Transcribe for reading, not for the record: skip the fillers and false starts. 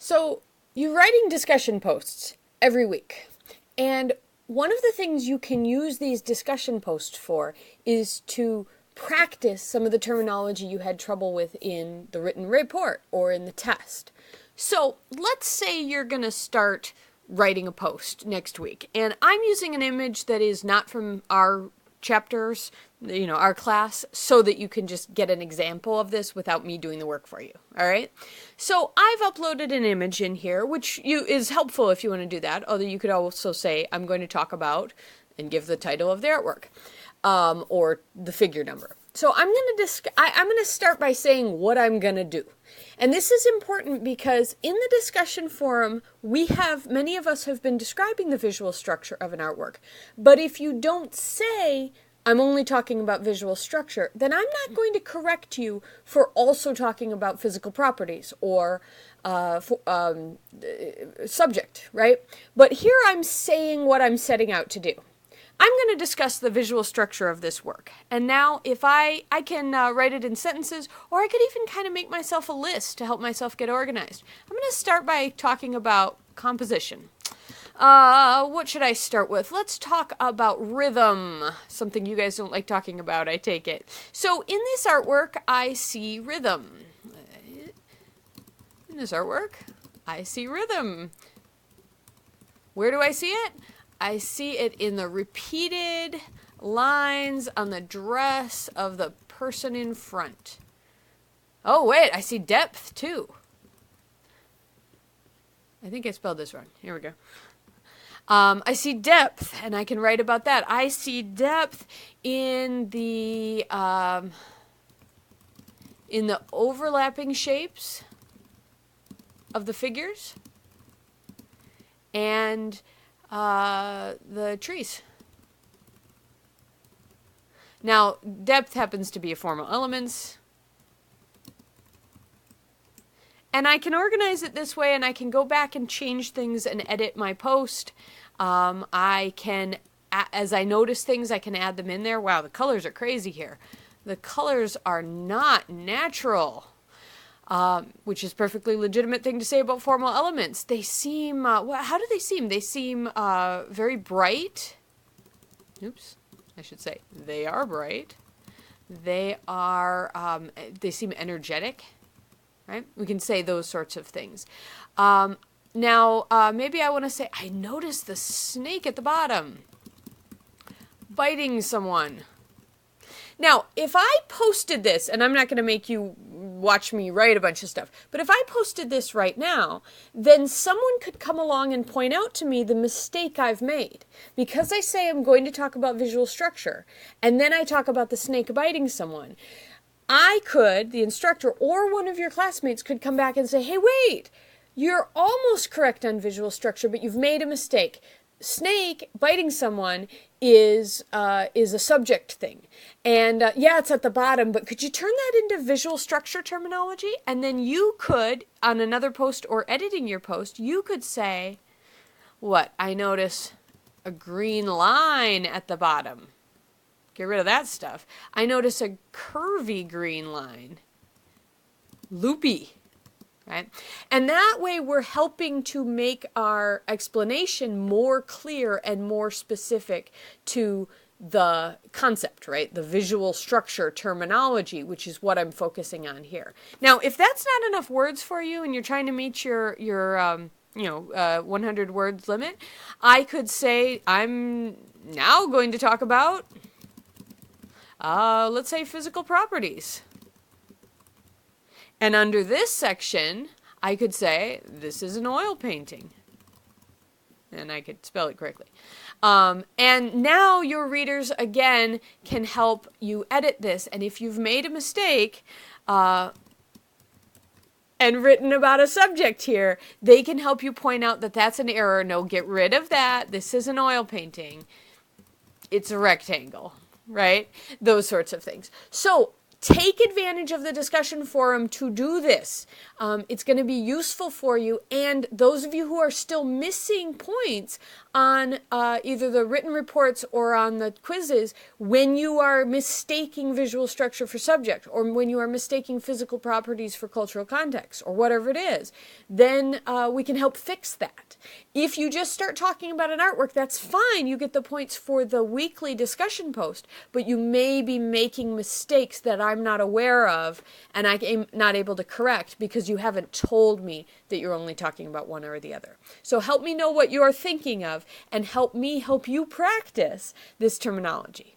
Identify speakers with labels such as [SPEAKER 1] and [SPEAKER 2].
[SPEAKER 1] So, you're writing discussion posts every week. And one of the things you can use these discussion posts for is to practice some of the terminology you had trouble with in the written report or in the test. So, let's say you're going to start writing a post next week, and I'm using an image that is not from our chapters, our class, so that you can just get an example of this without me doing the work for you. All right. So I've uploaded an image in here, which is helpful if you want to do that. Although you could also say, I'm going to talk about, and give the title of the artwork, or the figure number. So I'm going to start by saying what I'm going to do. And this is important because in the discussion forum, many of us have been describing the visual structure of an artwork. But if you don't say, I'm only talking about visual structure, then I'm not going to correct you for also talking about physical properties or subject, right? But here I'm saying what I'm setting out to do. I'm going to discuss the visual structure of this work. And now if I can write it in sentences, or I could even kind of make myself a list to help myself get organized. I'm going to start by talking about composition. What should I start with? Let's talk about rhythm. Something you guys don't like talking about, I take it. So in this artwork, I see rhythm. In this artwork, I see rhythm. Where do I see it? I see it in the repeated lines on the dress of the person in front. Oh, wait, I see depth, too. I think I spelled this wrong. Here we go. I see depth, and I can write about that. I see depth in the overlapping shapes of the figures and the trees. Now, depth happens to be a formal elements. And I can organize it this way, and I can go back and change things and edit my post. I can, as I notice things, I can add them in there. Wow, the colors are crazy here. The colors are not natural, which is a perfectly legitimate thing to say about formal elements. They seem, how do they seem? They seem very bright. Oops, I should say they are bright. They seem energetic. Right? We can say those sorts of things. Now, maybe I want to say, I noticed the snake at the bottom biting someone. Now, if I posted this, and I'm not going to make you watch me write a bunch of stuff, but if I posted this right now, then someone could come along and point out to me the mistake I've made. Because I say I'm going to talk about visual structure, and then I talk about the snake biting someone, the instructor or one of your classmates could come back and say, hey, wait, you're almost correct on visual structure, but you've made a mistake. Snake biting someone is a subject thing. And yeah, it's at the bottom, but could you turn that into visual structure terminology? And then you could, on another post or editing your post, you could say, what? I notice a green line at the bottom. Get rid of that stuff. I notice a curvy green line. Loopy. Right? And that way we're helping to make our explanation more clear and more specific to the concept, right? The visual structure terminology, which is what I'm focusing on here. Now, if that's not enough words for you and you're trying to meet your 100 words limit, I could say I'm now going to talk about let's say physical properties. And under this section, I could say, this is an oil painting. And I could spell it correctly. And now your readers, again, can help you edit this. And if you've made a mistake and written about a subject here, they can help you point out that that's an error. No, get rid of that. This is an oil painting. It's a rectangle. Right? Those sorts of things. So take advantage of the discussion forum to do this. It's going to be useful for you. And those of you who are still missing points on either the written reports or on the quizzes, when you are mistaking visual structure for subject, or when you are mistaking physical properties for cultural context, or whatever it is, then we can help fix that. If you just start talking about an artwork, that's fine. You get the points for the weekly discussion post, but you may be making mistakes that I'm not aware of and I'm not able to correct because you haven't told me that you're only talking about one or the other. So help me know what you're thinking of and help me help you practice this terminology.